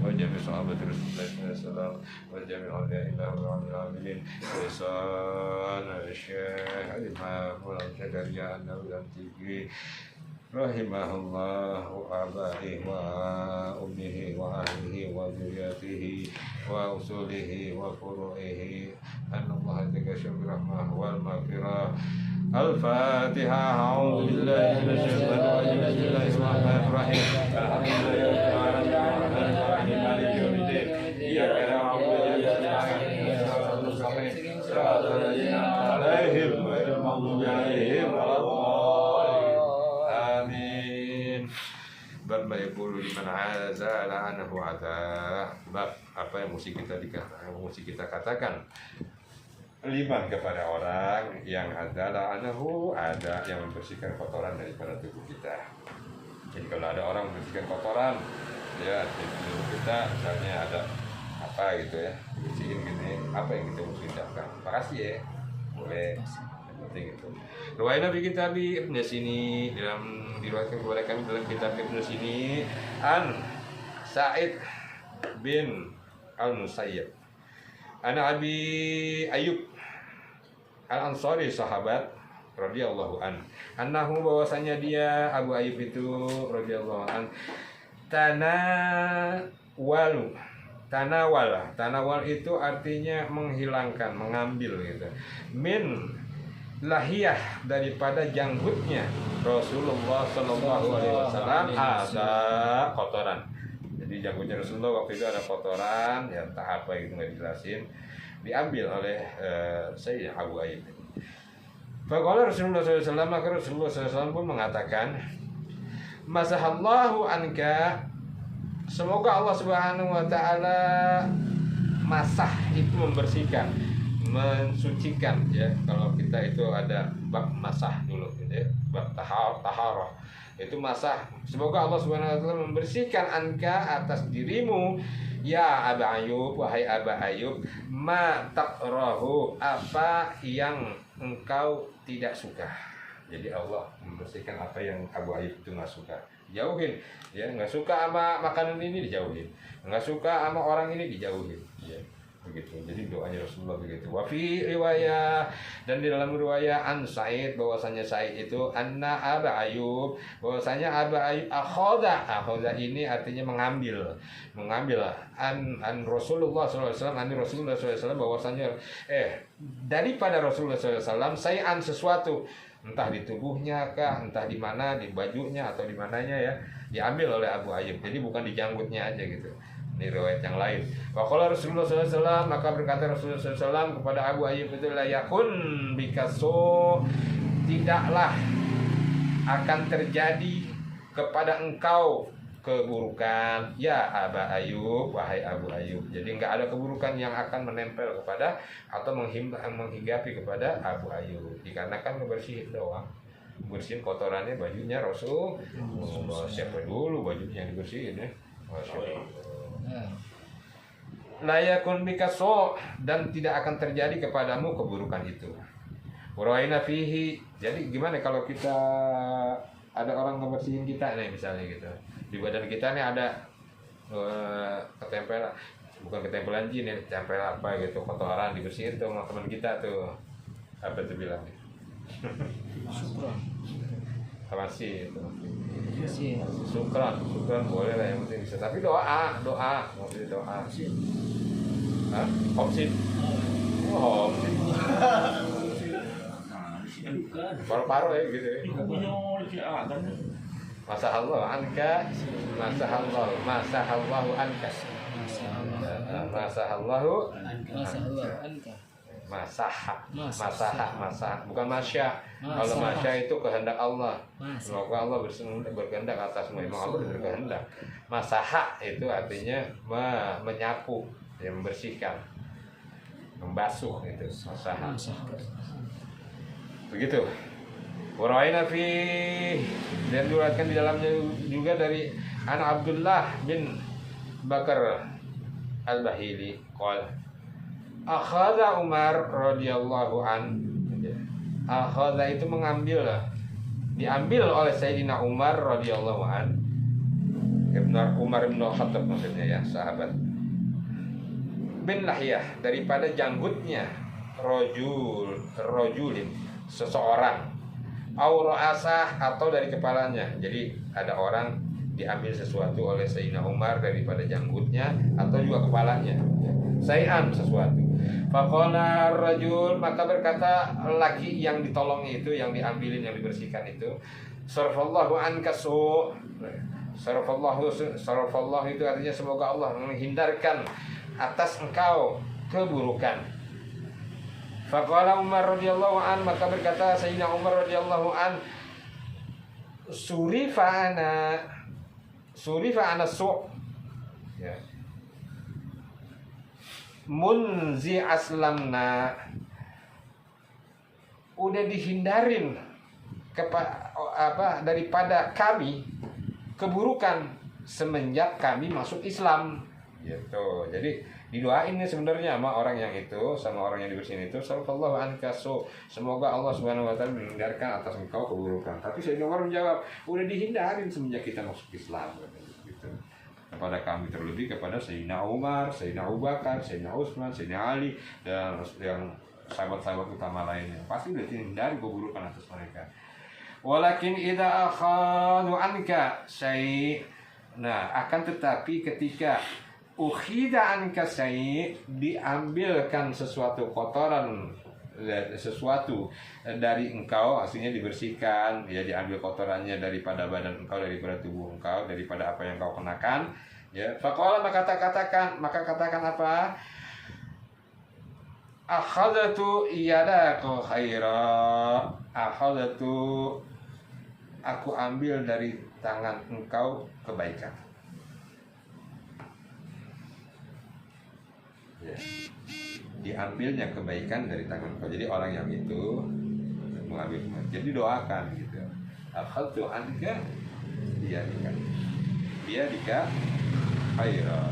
وجميع صحابة رسول الله صلى الله عليه وسلم وجميع أولياء الله والعاملين لسان الشيخ الإمام الشجري النبوي رحمه الله وآبائه وأمه وأهله وذريته وأصوله وفروعه أن الله يتكشف برحمه والمغفرة. الفاتحة. أعوذ بالله من الشيطان الرجيم. بسم الله الرحمن الرحيم. الحمد لله رب العالمين الرحمن مالك يوم الدين. إياك نعبد وإياك نستعين صراط المستقيم صراط الذين أنعمت عليهم غير المغضوب عليهم ولا الضالين. آمين. Bab mayaqulu liman azala anhu ata. Bab apa yang mesti kita katakan liman kepada orang yang adalah anahu ada yang membersihkan kotoran daripada tubuh kita. Jadi kalau ada orang membersihkan kotoran ya di tubuh kita, misalnya ada apa gitu ya, bersihin gini, apa yang kita mesti ucapkan? Makasih ya, boleh. Yang penting itu. Riwayat Nabi kitab Ibnu Sini dalam diriwayatkan kepada kami dalam kitab Ibnu Sini an Sa'id bin Al-Musayyib ana Abi Ayyub Al-Ansari sahabat radhiyallahu an annahu bahwasanya dia Abu Ayyub itu radhiyallahu an tanawal itu artinya menghilangkan, mengambil gitu, min lahiyah daripada janggutnya Rasulullah sallallahu alaihi wasallam ada kotoran. Jadi janggutnya Rasulullah waktu itu ada kotoran, ya entah apa itu nggak dijelasin, diambil oleh Sayyidina Abu Ayyub. Faqala Rasulullah SAW, maka Rasulullah SAW pun mengatakan, masahallahu anka, semoga Allah Subhanahu Wa Taala masah itu membersihkan, mensucikan ya. Kalau kita itu ada bab masah dulu gitu ya, bab taharah itu masah. Semoga Allah Subhanahu Wa Taala membersihkan anka atas dirimu ya Aba Ayyub, wahai Aba Ayyub, ma takrahu, apa yang engkau tidak suka. Jadi Allah membersihkan apa yang Abu Ayyub itu nggak suka, jauhin ya. Nggak suka sama makanan ini dijauhin, nggak suka sama orang ini dijauhin ya, begitu. Jadi doanya Rasulullah begitu. Wa fi riwayah, dan di dalam riwayah an Sa'id, bahwasanya Sa'id itu anna Aba Ayyub, bahwasanya Aba Ayyub akhadha ini artinya mengambil an Rasulullah SAW, an Rasulullah SAW, bahwasanya daripada Rasulullah SAW sayan sesuatu, entah di tubuhnya kah, entah di mana, di bajunya atau di mananya ya, diambil oleh Abu Ayyub. Jadi bukan di janggutnya aja gitu. Ini riwayat yang lain. Waqala Rasulullah SAW, maka berkata Rasulullah SAW kepada Abu Ayyub itu, la yakun bikaso, tidaklah akan terjadi kepada engkau keburukan ya Aba Ayyub, wahai Abu Ayyub. Jadi enggak ada keburukan yang akan menempel kepada atau menghinggapi kepada Abu Ayyub, dikarenakan ngebersihin doang, bersihin kotorannya bajunya Rasul. Siapa dulu bajunya yang dibersihin ya? Layakun bikaso, dan tidak akan terjadi kepadamu keburukan itu. Waraina fihi, jadi gimana kalau kita ada orang ngebersihin kita nih misalnya gitu, di badan kita nih ada ketempelan, bukan ketempelan jin ya, tempel apa gitu, kotoran, dibersihin tuh sama teman kita tuh, apa tuh bilangnya? Masih itu. Syukran boleh lah, yang penting bisa. Tapi doa, maksudnya doa. Hah? Omsin. Oh, omsin. Paru-paru ya gitu ya. Masahallahu anka, masahallahu anka. Masahallahu anka. Masaha, bukan masya. Kalau masya itu kehendak Allah. Semoga Allah berkehendak atasmu. Memang Allah berkehendak. Masaha itu artinya menyapu, ya, membersihkan, membasuh itu masaha. Begitu. Waraina fi, dan diriwayatkan di dalamnya juga dari anak Abdullah bin Bakar Al-Bahili qala akhadha Umar radhiyallahu an. Akhadha itu mengambil, diambil oleh Sayyidina Umar radhiyallahu an Umar bin Khattab maksudnya ya, sahabat. Bin lahiyah, daripada janggutnya rojulin, seseorang, au ra'asah, atau dari kepalanya. Jadi ada orang diambil sesuatu oleh Sayyidina Umar daripada janggutnya atau juga kepalanya, sayan, sesuatu. Faqala rajul, maka berkata laki yang ditolongnya itu, yang diambilin, yang dibersihkan itu, sarfallahu anka su'. Sarfallahu itu artinya semoga Allah menghindarkan atas engkau keburukan. Faqala Umar radhiyallahu an, maka berkata Sayyidina Umar radhiyallahu an, surifa ana su', ya, munzi aslamna, udah dihindarin daripada kami keburukan semenjak kami masuk Islam, gitu. Jadi didoain nih sebenarnya sama orang yang itu, sama orang yang dibersihin itu, sallallahu anka su', semoga Allah Subhanahu wa taala menghindarkan atas engkau keburukan. Tapi Sayyidina Umar menjawab, udah dihindarin semenjak kita masuk Islam, gitu. Kepada kami, terlebih kepada Sayyidina Umar, Sayyidina Abu Bakar, Sayyidina Utsman, Sayyidina Ali, dan yang sahabat-sahabat utama lainnya, pasti udah dihindari keburukan atas mereka. Walakin idza akhadhu anka syai', nah akan tetapi ketika ukhida anka syai', diambilkan sesuatu kotoran, sesuatu dari engkau, aslinya dibersihkan, ya, diambil kotorannya daripada badan engkau, daripada tubuh engkau, daripada apa yang kau kenakan, ya. Faqala, maka katakan apa? Akhadatu iyadaka khaira, akhadatu, aku ambil dari tangan engkau kebaikan, ya. Diambilnya kebaikan dari tangan kau. Jadi orang yang itu mengambil, jadi doakan gitu. Akhadtu anka biyadika khaira,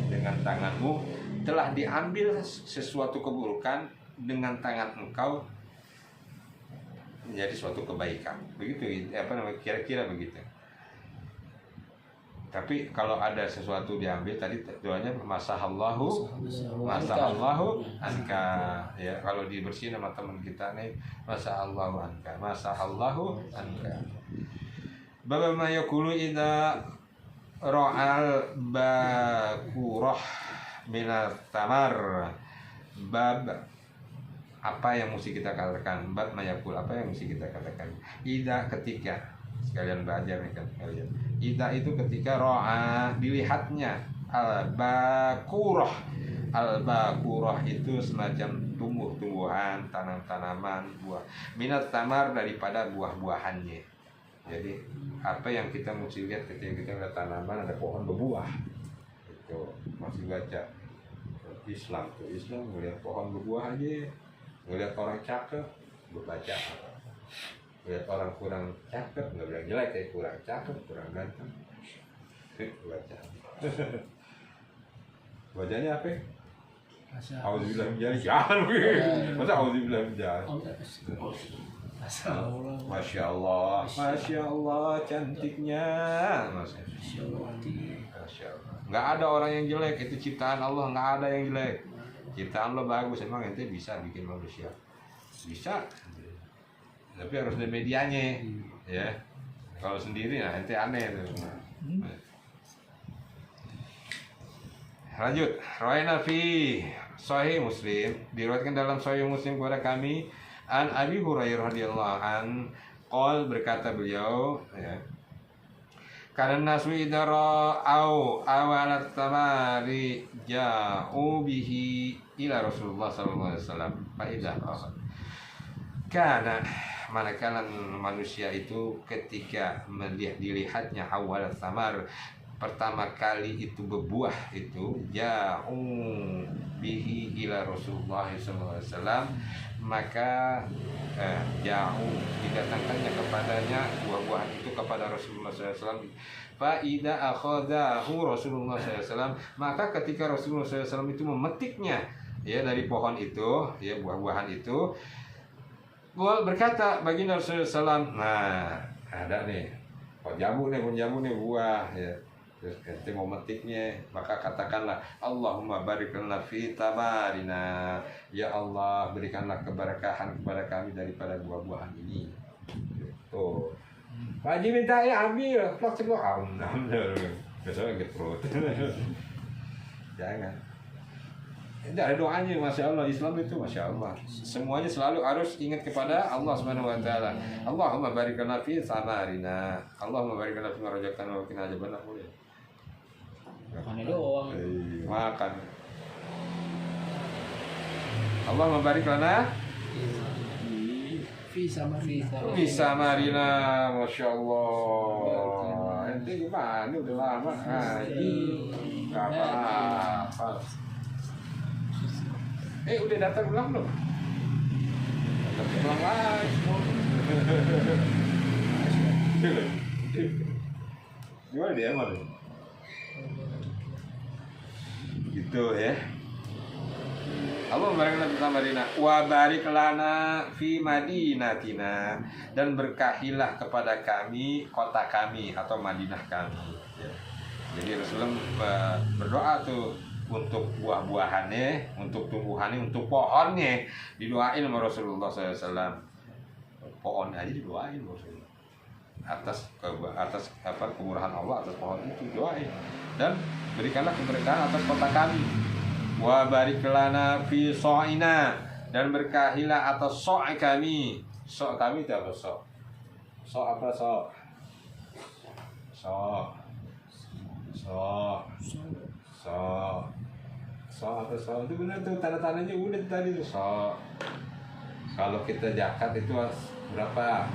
dengan tanganmu telah diambil sesuatu keburukan, dengan tangan engkau menjadi suatu kebaikan. Begitu, kira-kira begitu. Tapi kalau ada sesuatu diambil, tadi doanya masahallahu anka, ya. Kalau dibersihin sama teman kita nih, masahallahu anka. Bab ma yaqulu idza ra'al bakurah minat tamar. Bab apa yang mesti kita katakan, bab ma yaqul, apa yang mesti kita katakan idza, ketika, sekalian belajar nih kan kalian. Idza itu ketika ro'a, dilihatnya, al-bakurah itu semacam tumbuh-tumbuhan, tanam-tanaman, buah, minat tamar, daripada buah-buahannya. Jadi apa yang kita mesti lihat ketika kita lihat tanaman, ada pohon berbuah, itu masih baca Islam tuh. Islam melihat pohon berbuah aja, melihat orang cakep berbaca, lihat orang kurang cakep, nggak bilang jelek ya, kurang cakep, kurang ganteng, baca. Bacanya apa? Auzubillah min dzalik. Jangan, masa auzubillah min dzalik. Masya Allah, cantiknya, Masya Allah. Nggak ada orang yang jelek, itu ciptaan Allah, nggak ada yang jelek. Ciptaan Allah bagus, emang ente bisa bikin manusia? Bisa. Tapi harus ada medianya, ya. Kalau sendiri, nah ente aneh tuh. Lanjut, rawaina fi Sahih Muslim, diriwayatkan dalam Sahih Muslim kepada kami, an Abi Hurairah radhiyallahu an, qol, berkata beliau, ya, karena nasu idara au awalat tamari ja'u bihi ila Rasulullah sallallahu alaihi wasallam fa idza karena manakala manusia itu ketika dilihatnya awal samar, pertama kali itu berbuah, itu ja'u bihi ila Rasulullah sallallahu alaihi wasallam, maka ja'u, didatangkannya kepadanya buah-buahan itu kepada Rasulullah sallallahu alaihi wasallam. Fa idza akhadahu Rasulullah sallallahu alaihi wasallam, maka ketika Rasulullah sallallahu alaihi wasallam itu memetiknya, ya, dari pohon itu, ya, buah-buahan itu, gua berkata baginda Rasulullah SAW, nah ada nih, pohon jambu nih buah ya. Terus ente mau metiknya, maka katakanlah Allahumma barik lana fi tamarina. Ya Allah, berikanlah keberkahan kepada kami daripada buah-buahan ini. Tuh. Pak Haji minta ya ambil, plak semua alhamdulillah. Besok lagi perut. Jangan. Tidak ada doanya, masya Allah. Islam itu masya Allah. Semuanya selalu harus ingat kepada Allah Subhanahu Wa Taala. Allahumma barik lana fi tamarina. Allahumma barik lana fi ma razaqtana wa qina adzabannar. Makan doang. Makan. Allah membarik lana bisa marina, masya Allah. Ente gimana? Udah lama ngaji, nggak apa-apa. Udah datang pulang belum? Datang pulang lagi. Gimana dia emang? Gitu ya. Allah membarik lana fi Madinah wa barik lana fi madinatina, dan berkahilah kepada kami kota kami atau Madinah kami ya. Jadi Rasulullah berdoa tuh untuk buah-buahannya, untuk tumbuhannya, untuk pohonnya didoain sama Rasulullah SAW. Pohon aja didoain Rasulullah. Atas kemurahan Allah atas pohon itu doain, dan berikanlah keberkahan atas kota kami. Wa barik lana fi so'ina, dan berkahilah atas so' kami. So' kami itu apa so'? So' apa so'? So' apa so'? Itu benar tuh tanda-tandanya udah tadi tuh so'. Kalau kita zakat itu berapa?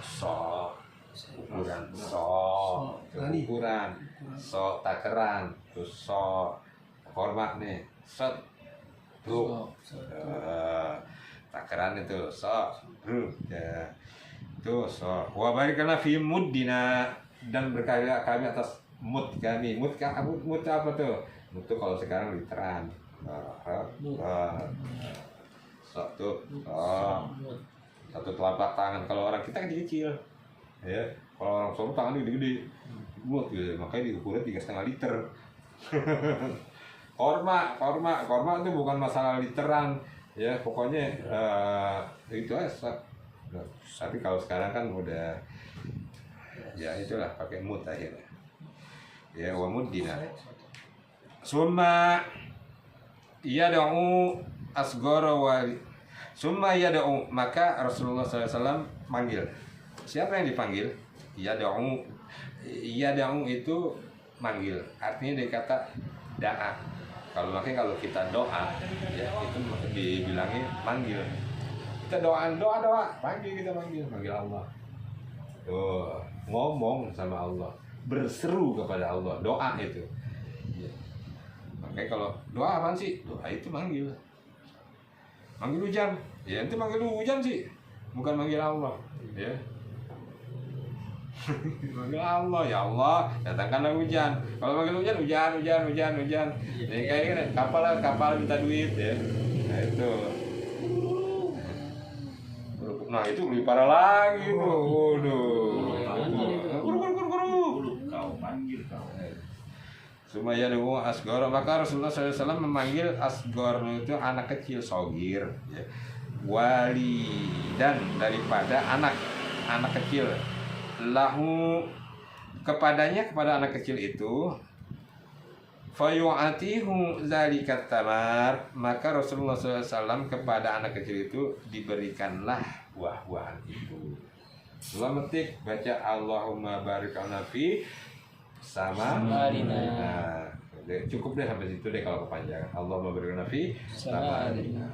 So ukuran ukuran takaran, terus hormat nih tuh takaran itu ya tuh wa barik lana fi muddina, dan berkahilah kami atas mud kami. Mud apa tuh? Mud tuh kalau sekarang literan. Satu telapak tangan. Kalau orang kita kan kecil ya, kalau orang Solo tangannya gede-gede buat gitu, makanya diukurnya 3,5 liter. korma itu bukan masalah literan ya, pokoknya itu aja. Tapi kalau sekarang kan udah ya itulah pakai mud akhirnya ya. Wa muddina summa yad'u asghara wa summa yad'u, maka Rasulullah SAW manggil. Siapa yang dipanggil? Yad'u itu manggil, artinya dia kata da'a. Kalau kita doa ya itu dibilangnya manggil. Kita doa panggil Allah. Tuh, ngomong sama Allah, berseru kepada Allah, doa itu ya. Makanya kalau doa apaan sih? Doa itu manggil hujan ya, itu manggil hujan sih, bukan manggil Allah ya. Manggil Allah, ya Allah datangkanlah hujan. Kalau manggil hujan. Jadi kayak kapal minta duit ya. Nah itu. Nah itu lebih parah lagi tuh. Waduh. Guru. Kau panggil kau. Sumaya dulu asgor, maka Rasulullah SAW memanggil asgor itu anak kecil, sogir ya. Wali, dan daripada anak kecil, lahu kepada anak kecil itu, fayu'atihu dzalikat tamar, maka Rasulullah SAW kepada anak kecil itu diberikanlah buah-buahan itu. Setelah metik baca Allahumma barik lana fi samarina. Nah, cukup deh sampai situ deh kalau kepanjangan. Allahumma barik lana fi samarina.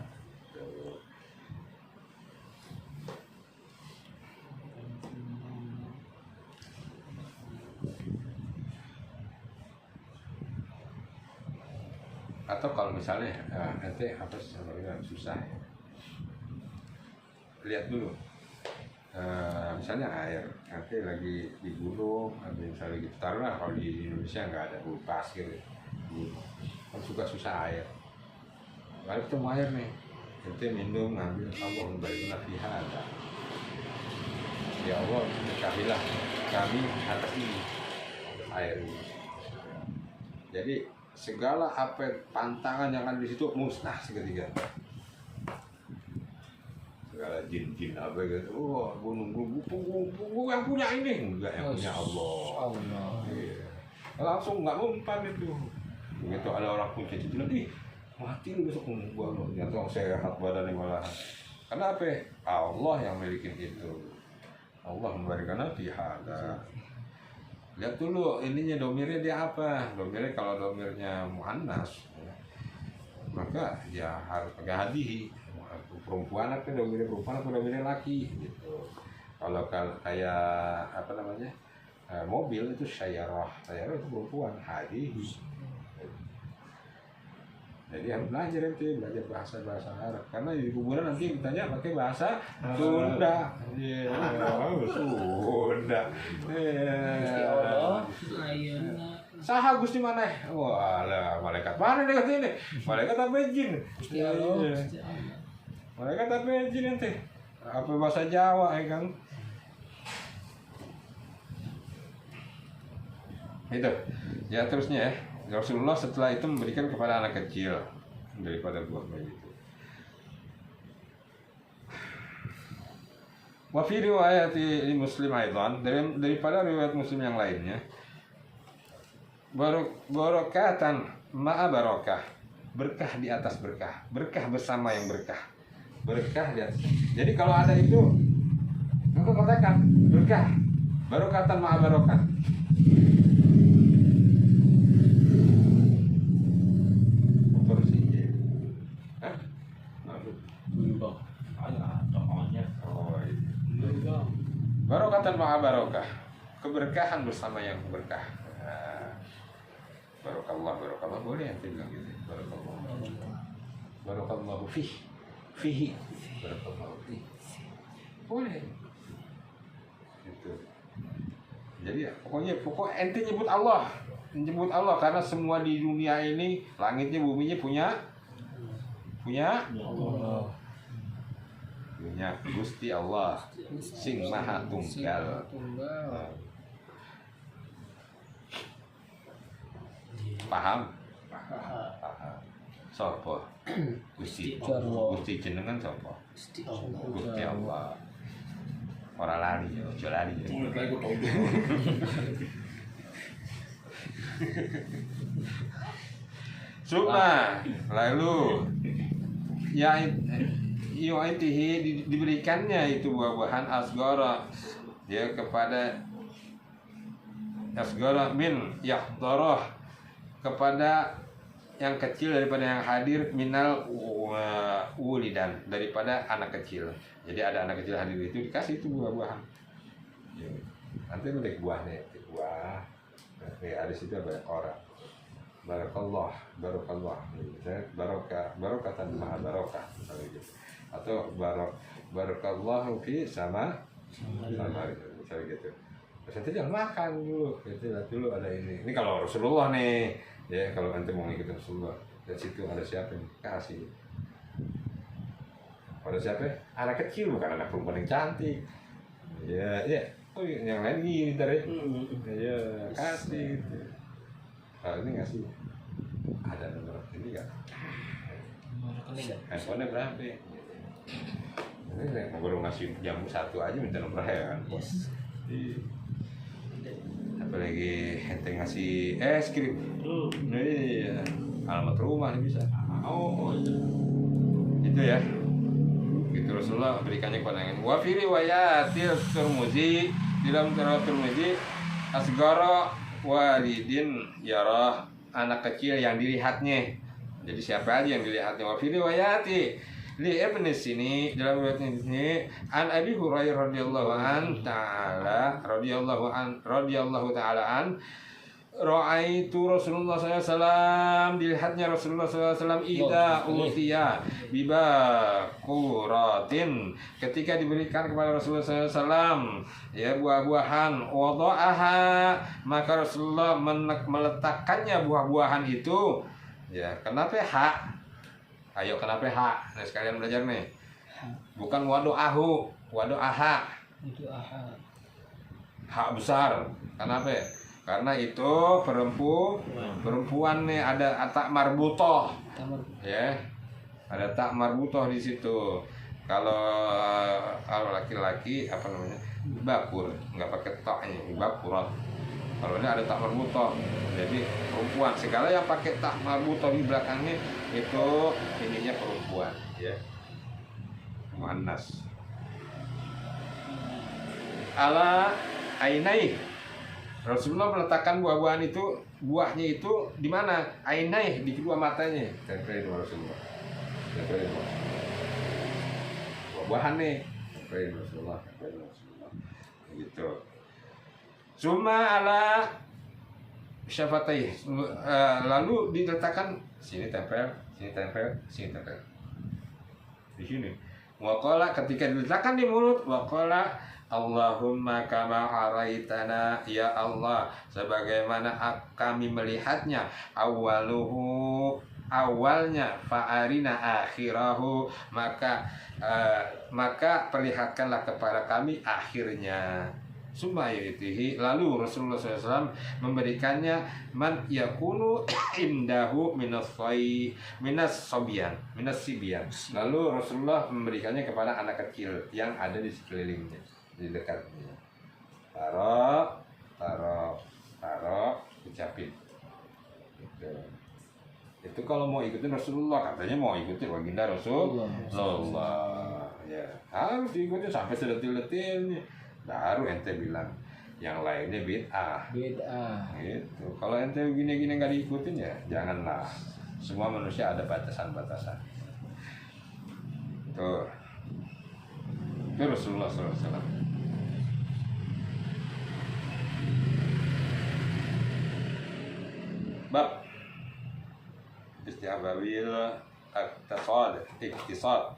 Atau kalau misalnya nanti apa sebenarnya susah ya. Lihat dulu misalnya air nanti lagi di gunung, misalnya gitu, taruhlah kalau di Indonesia nggak ada bulu pasir kan suka susah air, lalu ketemu air nih nanti minum, ngambil Allah baiklah fiha, ya Allah berkahilah kami atas ini, atas air ini. Jadi segala apa pantangan yang ada di situ musnah seketika. Segala jin-jin apa gitu, gunung yang punya ini, enggak, yang punya Allah. Iya. Langsung nggak mempan itu. Begitu ada orang punya cita-cita, mati lu besok gua lo, jatuh sehat badannya malah. Karena apa? Allah yang milikin itu. Allah memberikan nabi hada. Lihat dulu ininya domirnya dia apa? Domirnya kalau domirnya muannas, maka ya harus pakai hadihi. Perempuan apa domirnya perempuan atau domirnya laki gitu. Kalau kayak apa namanya? Mobil itu syayarah itu perempuan, hadihi. Jadi harus belajar bahasa Arab, karena di kuburan nanti ditanya pakai bahasa Sunda. Iya, Sunda. Saha Gusti mana? Walah, malaikat mana dekat ini? Malaikat apa jin? Malaikat apa jin nanti? Apa bahasa Jawa ya Kang? Itu. Ya terusnya ya. Rasulullah setelah itu memberikan kepada anak kecil daripada buah bayi itu. Wa fi riwayat di Muslim aidan, daripada riwayat Muslim yang lainnya, barokatan ma'a barokah, berkah di atas berkah, berkah bersama yang berkah, berkah di atas. Jadi kalau ada itu, engkau katakan berkah, barokatan ma'a barokah. Barokatan ma'a barokah, keberkahan bersama yang berkah. Barokallah boleh nanti bilang gitu. Barokallahu fihi, barokallahu fihi, boleh. Gitu. Jadi pokok ente nyebut Allah karena semua di dunia ini, langitnya buminya punya Allah. Punya Gusti Allah sing maha tunggal. Paham? Sopo? Gusti jenengan sopo? Gusti Allah. Ora lali ya, aja lali ya. Suma lalu ya yu'tihi diberikannya itu buah-buahan asgara dia kepada asgara min yahdharah, kepada yang kecil daripada yang hadir, minal wulidan, daripada anak kecil. Jadi ada anak kecil hadir itu dikasih itu buah-buahan. Nanti beli buahnya, buah. Ada situ banyak orang. Barakallah, barokatan maha barokah, atau barakallahu fi sama misalnya gitu. Terus nanti jangan makan dulu, dulu ada ini kalau Rasulullah nih, ya kalau nanti mau ngikutin Rasulullah, dan situ ada siapa nih kasih, ada siapa? Anak kecil, bukan anak perempuan yang cantik, ya, oh yang lain gini dari, ya kasih, gitu. Kalau ini ngasih, ada nomor ini nggak? Handphonenya berapa? Ini baru ngasih jamu satu aja minta nomor ya kan? Apalagi ente ngasih es krim, iya, alamat rumah nih bisa. Itu ya. Gitu Rasulullah berikannya kepada yang wa fi riwayatil Tirmidzi, dalam riwayat Tirmidzi, asgara walidin yarah, anak kecil yang dilihatnya. Jadi siapa aja yang dilihatnya? Wa fi riwayati li ibn sini, dalam riwayat ini an Abi Hurairah radhiyallahu ta'ala an ra'aitu Rasulullah SAW, dilihatnya Rasulullah SAW ida utiya bibakuratin, ketika diberikan kepada Rasulullah SAW ya buah-buahan, wada'aha, maka Rasulullah meletakkannya buah-buahan itu ya. Kenapa hak? Ayo kenapa hak? Nah sekalian belajar nih, bukan wado'ahu, wado'aha. Itu aha. Hak besar. Kenapa? Karena itu perempuan nih, ada tak marbutoh. Tamar. Ya, ada tak marbutoh di situ. Kalau laki-laki apa namanya, bakur, nggak pakai taknya, bakurat. Kalau ini ada tak marbutoh, jadi perempuan. Segala yang pakai tak marbutoh di belakangnya itu ininya perempuan, ya, muannas. Ala ainai, Rasulullah meletakkan buah-buahan itu, buahnya itu di mana? Ainai, di kedua matanya. Tempelin Rasulullah. Tempelin Rasulullah. Buah-buahan nih. Tempelin Rasulullah. Tempelin Rasulullah. Gitu. Cuma ala syafatai. Lalu diletakkan sini tempel, sini tempel, sini tempel. Di sini. Waqala, ketika diletakkan di mulut, waqala Allahumma kama araitana, ya Allah, sebagaimana kami melihatnya, awalnya, fa'arina akhirahu, maka perlihatkanlah kepada kami akhirnya. Sumayitihi, lalu Rasulullah SAW memberikannya man yakunu indahu minas sibyan. Lalu Rasulullah memberikannya kepada anak kecil yang ada di sekelilingnya, di dekatnya. Taruh, ucapin. Gitu. Itu kalau mau ikutin Rasulullah, katanya mau ikutin baginda Rasulullah. Ya, harus diikutin sampai sedetil-detilnya. Baru ente bilang yang lainnya bid'ah. Gitu. Kalau ente gini-gini nggak diikutin ya janganlah. Semua manusia ada batasan-batasan. Tuh. Itu Rasulullah SAW. Bab istihbabil iktisad.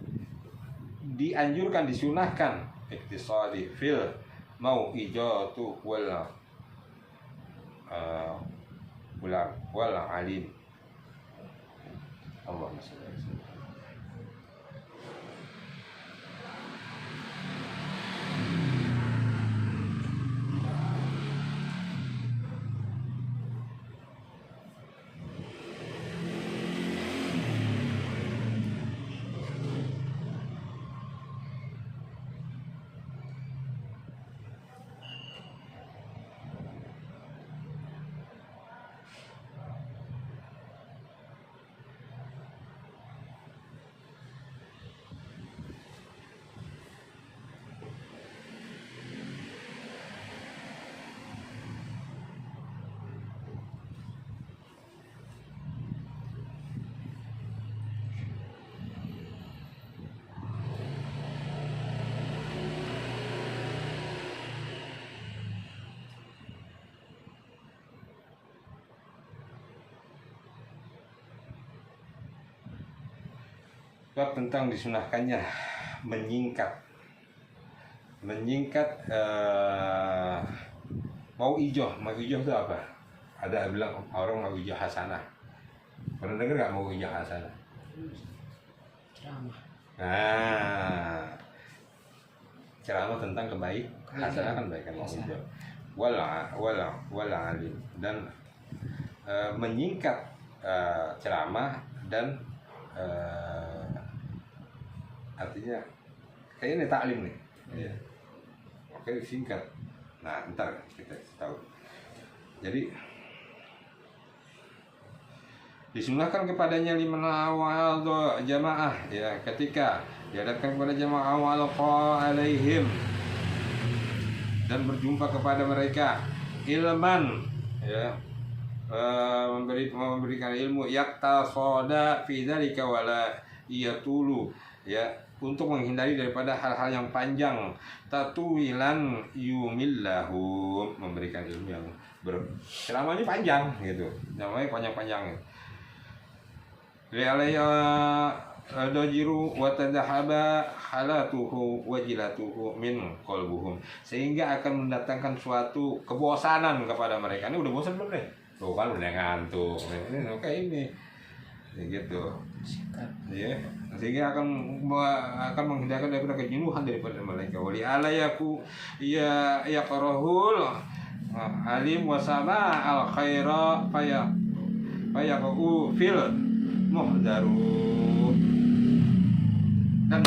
Dianjurkan, disunahkan iktisadi fil mau ijatu wal alim. Allahumma shalli alaihi wasallam. Bab tentang disunahkannya menyingkat mau ijoh itu apa? Ada bilang orang mau ijoh hasanah. Pernah dengar nggak mau ijoh hasanah? Ceramah. Nah, ceramah tentang hasanah kan baik kan mau ijoh. Wala alim, dan menyingkat ceramah dan artinya kayaknya ini taklim nih. Ya. Oke, singkat. Nah, ntar kita tahu. Jadi disunahkan kepadanya liman awal jamaah, ya, ketika dihadapkan kepada jamaah awal alaihim dan berjumpa kepada mereka ilman, ya, memberikan ilmu yaktasoda fi dzalika wala yatulu, ya, untuk menghindari daripada hal-hal yang panjang, tatuwilan yumillahu, memberikan ilmu yang ceramahnya panjang gitu, namanya panjang-panjang. Li'alaya dajiru wa tadhahaba halatuhu wajilatuhu min qalbuhum, sehingga akan mendatangkan suatu kebosanan kepada mereka. Ini udah bosan belum deh? Tuh kan udah ngantuk. Ini kayak ini. gitu. Sikat. Ya, sehingga akan menghindarkan daripada kejenuhan daripada mereka. Wali ala yaku ya qarahul alim wasama al khaira faya fil muhdaru. Dan